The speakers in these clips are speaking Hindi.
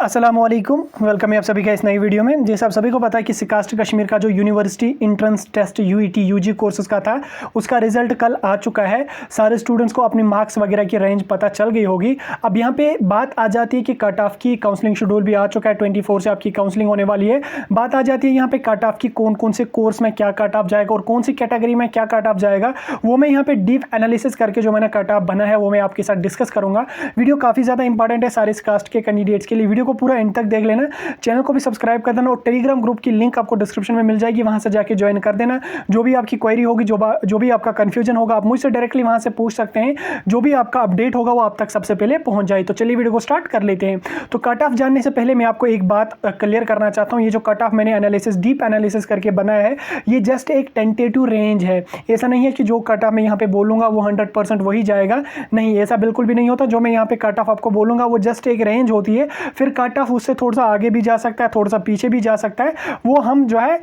अस्सलामुअलैकुम, वेलकम है आप सभी का इस नई वीडियो में। जैसे आप सभी को पता है कि सिकास्ट कश्मीर का जो university entrance test UET UG courses का था, उसका रिजल्ट कल आ चुका है। सारे स्टूडेंट्स को अपनी मार्क्स वगैरह की रेंज पता चल गई होगी। अब यहाँ पे बात आ जाती है कि कट ऑफ की काउंसलिंग शेड्यूल भी आ चुका है, 24 से आपकी काउंसलिंग होने वाली है। बात आ जाती है यहाँ पे कट ऑफ की, कौन कौन से कोर्स में क्या कट ऑफ जाएगा और कौन सी कैटेगरी में क्या कट ऑफ जाएगा, वो मैं यहाँ पे डीप एनालिसिस करके जो मैंने कट ऑफ बना है वो मैं आपके साथ डिस्कस करूंगा। वीडियो काफ़ी ज़्यादा इंपॉर्टेंट है सारे कास्ट के कैंडिडेट्स के लिए। वीडियो को पूरा एंड तक देख लेना, चैनल को भी सब्सक्राइब कर देना और टेलीग्राम ग्रुप की लिंक आपको डिस्क्रिप्शन में मिल जाएगी, वहां से जाके ज्वाइन कर देना। जो भी आपकी क्वेरी होगी, जो भी आपका कंफ्यूजन होगा, आप मुझसे डायरेक्टली वहां से पूछ सकते हैं। जो भी आपका अपडेट होगा वो आप तक सबसे पहले पहुंच जाए। तो चलिए वीडियो को स्टार्ट कर लेते हैं। तो कट ऑफ जानने से पहले मैं आपको एक बात क्लियर करना चाहता हूँ। ये जो कट ऑफ मैंने एनालिसिस, डीप एनालिसिस करके बनाया है, ये जस्ट एक टेंटेटिव रेंज है। ऐसा नहीं है कि जो कट ऑफ मैं यहाँ पे बोलूँगा वो 100% वही जाएगा, नहीं, ऐसा बिल्कुल भी नहीं होता। जो मैं यहाँ पे कट ऑफ आपको बोलूँगा वो जस्ट एक रेंज होती है। फिर कट ऑफ उससे थोड़ा सा आगे भी जा सकता है, थोड़ा सा पीछे भी जा सकता है। वो हम जो है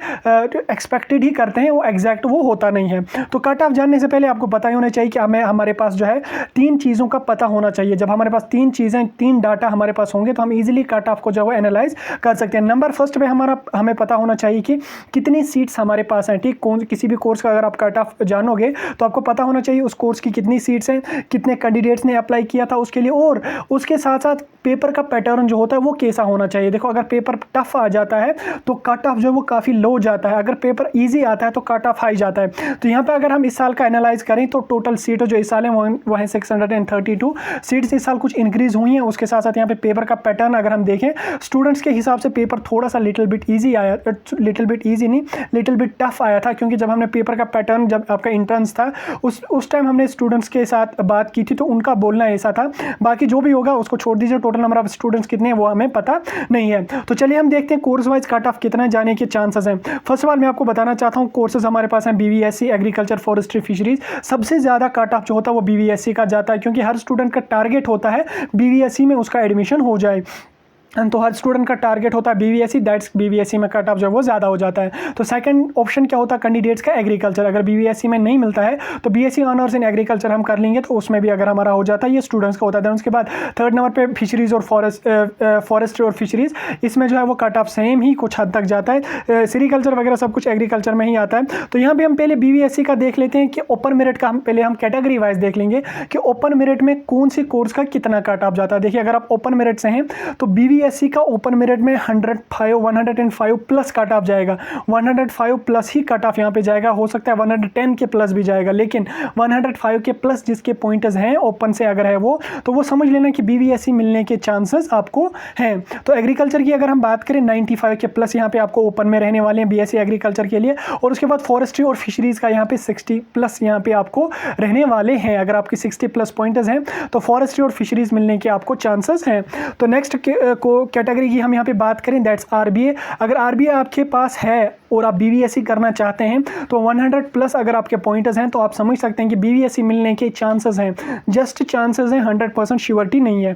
एक्सपेक्टेड ही करते हैं, वो एग्जैक्ट वो होता नहीं है। तो कट ऑफ जानने से पहले आपको पता ही होना चाहिए कि हमारे पास जो है 3 चीज़ों का पता होना चाहिए। जब हमारे पास 3 चीज़ें, 3 डाटा हमारे पास होंगे तो हम इजीली कट ऑफ को जो है एनालाइज कर सकते हैं। नंबर फर्स्ट पे हमें पता होना चाहिए कि कितनी सीट्स हमारे पास हैं। ठीक, किसी भी कोर्स का अगर आप कट ऑफ जानोगे तो आपको पता होना चाहिए उस कोर्स की कितनी सीट्स हैं, कितने कैंडिडेट्स ने अप्लाई किया था उसके लिए, और उसके साथ साथ पेपर का पैटर्न जो होता है वो कैसा होना चाहिए। देखो, अगर पेपर टफ आ जाता है तो कट ऑफ जो है वो काफ़ी लो जाता है, अगर पेपर इजी आता है तो कट ऑफ हाई जाता है। तो यहाँ पे अगर हम इस साल का एनालाइज करें तो टोटल सीट जो इस साल है वो है 632 सीट्स इस साल कुछ इंक्रीज हुई हैं। उसके साथ साथ यहाँ पे पेपर का पैटर्न अगर हम देखें, स्टूडेंट्स के हिसाब से पेपर थोड़ा सा लिटिल बिट ईजी आया, लिटिल बिट टफ आया था, क्योंकि जब हमने पेपर का पैटर्न, जब आपका इंट्रेंस था उस टाइम हमने स्टूडेंट्स के साथ बात की थी तो उनका बोलना ऐसा था। बाकी जो भी होगा उसको छोड़ दीजिए, टोटल नंबर ऑफ स्टूडेंट्स कितने हैं वो हमें पता नहीं है। तो चलिए हम देखते हैं कोर्स वाइज कट ऑफ कितना जाने के चांसेस हैं। फर्स्ट ऑफ ऑल मैं आपको बताना चाहता हूं, कोर्सेज हमारे पास हैं बीवीएससी एग्रीकल्चर फॉरेस्ट्री फिशरीज। सबसे ज़्यादा कट ऑफ जो होता है वो बीवीएससी का जाता है, क्योंकि हर स्टूडेंट का टारगेट होता है बीवीएससी में उसका एडमिशन हो जाए। तो हर स्टूडेंट का टारगेट होता है बीवीएससी, दैट्स बीवीएससी में कट ऑफ जो है वो ज़्यादा हो जाता है। तो सेकंड ऑप्शन क्या होता है कैंडिडेट्स का, एग्रीकल्चर। अगर बीवीएससी में नहीं मिलता है तो बीएससी ऑनर्स इन एग्रीकल्चर हम कर लेंगे, तो उसमें भी अगर हमारा हो जाता है, ये स्टूडेंट्स का होता है। उसके बाद थर्ड नंबर पे फिशरीज़ और फॉरेस्ट्री और फिशरीज़, इसमें जो है वो कट ऑफ सेम ही कुछ हद तक जाता है। सेरिकल्चर वगैरह सब कुछ एग्रीकल्चर में ही आता है। तो यहाँ पर हम पहले बीवीएससी का देख लेते हैं कि ओपन मेरिट का हम कैटेगरी वाइज देख लेंगे कि ओपन मेरिट में कौन सी कोर्स का कितना कट ऑफ जाता है। देखिए, अगर आप ओपन मेरिट से हैं तो बीवीएससी का ओपन मेरिट में 105 प्लस कट ऑफ जाएगा। 105 प्लस ही कट ऑफ यहाँ पे जाएगा, हो सकता है 110 के प्लस भी जाएगा, लेकिन 105 के प्लस जिसके पॉइंट्स हैं ओपन से अगर है वो, तो वो समझ लेना कि बीवीएससी मिलने के चांसेस आपको हैं। तो एग्रीकल्चर की अगर हम बात करें 95 के प्लस यहाँ पे आपको ओपन में रहने वाले हैं बीएससी एग्रीकल्चर के लिए, और उसके बाद फॉरेस्ट्री और फिशरीज का यहाँ पे 60 प्लस यहाँ पे आपको रहने वाले हैं। अगर आपकी 60 प्लस पॉइंट्स हैं तो फॉरेस्ट्री और फिशरीज मिलने के आपको चांसेस हैं। तो नेक्स्ट कैटेगरी की हम यहाँ पे बात करें, दैट्स आरबीए। अगर आरबीए आपके पास है और आप बीवीएससी करना चाहते हैं तो 100 प्लस अगर आपके पॉइंट्स हैं तो आप समझ सकते हैं कि बीवीएससी मिलने के चांसेस हैं, जस्ट चांसेस हैं, 100% श्योरिटी नहीं है।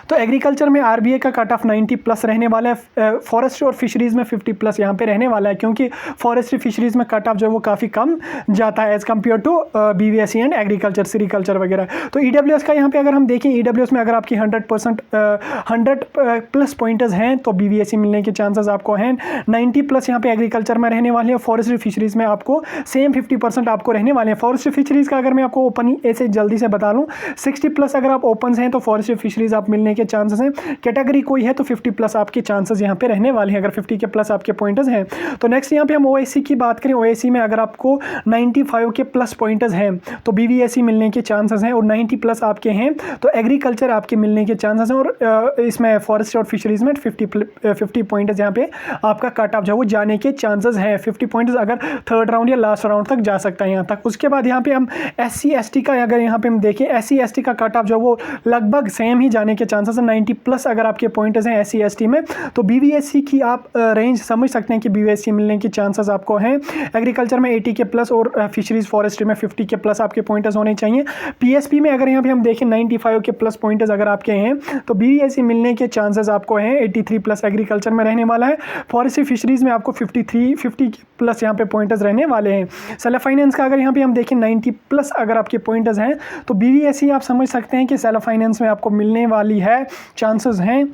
तो एग्रीकल्चर में आरबीए का कट ऑफ 90 प्लस रहने वाला है। फॉरेस्ट्री और फिशरीज में 50 प्लस यहाँ पे रहने वाला है, क्योंकि फॉरेस्ट्री फिशरीज में कट ऑफ जो है वो काफ़ी कम जाता है as compare to BVSc and agriculture, sericulture वगैरह। तो ईडब्ल्यूएस का यहाँ पे अगर हम देखें, ईडब्ल्यूएस में अगर आपकी 100 प्लस पॉइंटर्स हैं तो बीवीएससी मिलने के चांसेस आपको हैं। 90 प्लस यहाँ पे एग्रीकल्चर में रहने वाले हैं। फॉरेस्ट्री फिशरीज में आपको सेम 50% आपको रहने वाले हैं। फॉरेस्ट्री फिशरीज का अगर मैं आपको ओपन ऐसे जल्दी से बता लूँ, 60 प्लस अगर आप ओपन हैं तो फॉरेस्ट्री फिशरीज आप मिलने के चांसेस हैं। कैटेगरी कोई है तो 50 प्लस आपके चांसेस यहाँ पे रहने वाले हैं, अगर 50 के प्लस आपके पॉइंटर्स हैं। तो नेक्स्ट यहाँ पे हम ओएससी की बात करें, ओएससी में अगर आपको 95 के प्लस पॉइंटर्स हैं तो बीवीएससी मिलने के चांसेस हैं, और 90 प्लस आपके हैं तो एग्रीकल्चर आपके मिलने के चांसेस हैं। और इसमें फॉरेस्ट और फिशरीज में 50 पॉइंटर्स यहाँ पे आपका कट ऑफ जो वो जाने के चांसेस हैं। 50 पॉइंटर्स अगर थर्ड राउंड या लास्ट राउंड तक जा सकता है यहाँ तक। उसके बाद यहाँ पे हम SC ST का अगर यहाँ पे हम देखें, SC ST का कट ऑफ जो वो लगभग सेम ही जाने के चांसेस हैं। 90 प्लस अगर आपके पॉइंट्स हैं SC ST में तो बीवीएससी की आप रेंज समझ सकते हैं कि बीवीएससी मिलने की चांसेस आपको हैं। एग्रीकल्चर में 80 के प्लस और फिशरीज फॉरेस्ट्री में 50 के प्लस आपके पॉइंट्स होने चाहिए। पीएसपी में अगर यहाँ पे हम देखें 95 के प्लस पॉइंट्स अगर आपके हैं तो बीवीएससी मिलने के चांसेस आपको हैं। 83 प्लस एग्रीकल्चर में रहने वाला है। फॉरेस्ट्री फिशरीज में आपको 50 प्लस यहाँ पे पॉइंट्स रहने वाले हैं। सेल्फ फाइनेंस का अगर यहाँ पे हम देखें 90 प्लस अगर आपके पॉइंट्स हैं तो बीवीएससी आप समझ सकते हैं कि सेल्फ फाइनेंस में आपको मिलने वाली है, चांसेस हैं।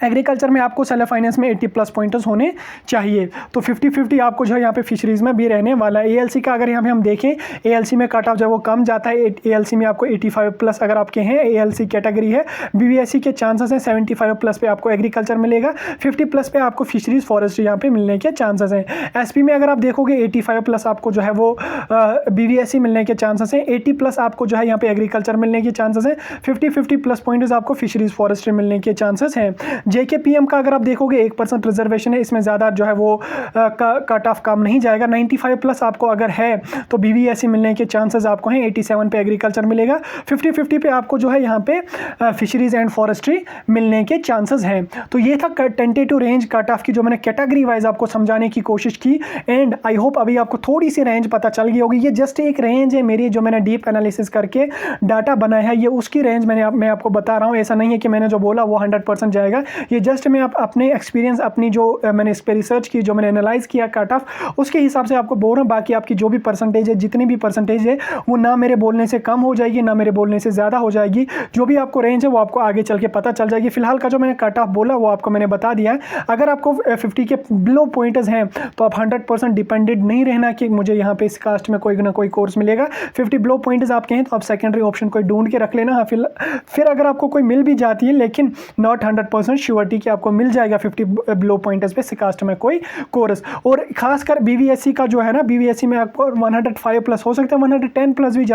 एग्रीकल्चर में आपको सेलर फाइनेंस में 80 प्लस पॉइंटर्स होने चाहिए। तो 50-50 आपको जो है यहाँ पे फिशरीज़ में भी रहने वाला है। एएलसी का अगर यहाँ पे हम देखें, एएलसी में कट ऑफ जो है वो कम जाता है। एएलसी में आपको 85 प्लस अगर आपके हैं, एएलसी कैटेगरी है। बीवीएससी के चांसेस हैं 75 प्लस पे आपको एग्रीकल्चर मिलेगा, 50 प्लस पे आपको फिशरीज फॉरेस्ट्री यहाँ पे मिलने के चांसेस हैं। एसपी में अगर आप देखोगे 85 प्लस आपको जो है वो बीवीएससी मिलने के चांसेस हैं, 80 प्लस आपको जो है यहाँ पे एग्रीकल्चर मिलने के चांसेस हैं, 50-50 प्लस पॉइंट्स आपको फिशरीज फॉरेस्ट्री मिलने के चांसेस हैं। जेकेपीएम का अगर आप देखोगे 1% रिजर्वेशन है, इसमें ज़्यादा जो है वो कट ऑफ कम नहीं जाएगा। 95 प्लस आपको अगर है तो बीवीएससी मिलने के चांसेस आपको हैं, 87 पे एग्रीकल्चर मिलेगा, 50-50 पे आपको जो है यहाँ पे फिशरीज एंड फॉरेस्ट्री मिलने के चांसेस हैं। तो ये था टेंटेटिव रेंज कट ऑफ की जो मैंने कैटेगरी वाइज आपको समझाने की कोशिश की। एंड आई होप अभी आपको थोड़ी सी रेंज पता चल गई होगी। ये जस्ट एक रेंज है मेरी, जो मैंने डीप एनालिसिस करके डाटा बनाया है, ये उसकी रेंज मैं आपको बता रहा हूँ। ऐसा नहीं है कि मैंने जो बोला वो 100% जाएगा। ये जस्ट मैं अपने एक्सपीरियंस, अपनी जो मैंने इस पर रिसर्च की, जो मैंने एनालाइज किया कट ऑफ, उसके हिसाब से आपको बोल रहा हूँ। बाकी आपकी जो भी परसेंटेज है, जितनी भी परसेंटेज है, वो ना मेरे बोलने से कम हो जाएगी, ना मेरे बोलने से ज़्यादा हो जाएगी। जो भी आपको रेंज है वो आपको आगे चल के पता चल जाएगी। फिलहाल का जो मैंने कट ऑफ बोला वो आपको मैंने बता दिया है। अगर आपको 50 के बिलो पॉइंटर्स हैं तो आप 100% डिपेंडेंट नहीं रहना कि मुझे यहाँ पे इस कास्ट में कोई ना कोई कोर्स मिलेगा। 50 बिलो पॉइंटर्स आपके हैं तो आप सेकेंडरी ऑप्शन कोई ढूंढ के रख लेना। फिर अगर आपको कोई मिल भी जाती है, लेकिन नॉट 100% श्योरिटी कि आपको मिल जाएगा 50 बिलो पॉइंटर्स पे कास्ट में कोई कोर्स। और खासकर बीवीएससी का जो है ना, बीवीएससी में आपको 105 प्लस हो सकता है, 110 प्लस भी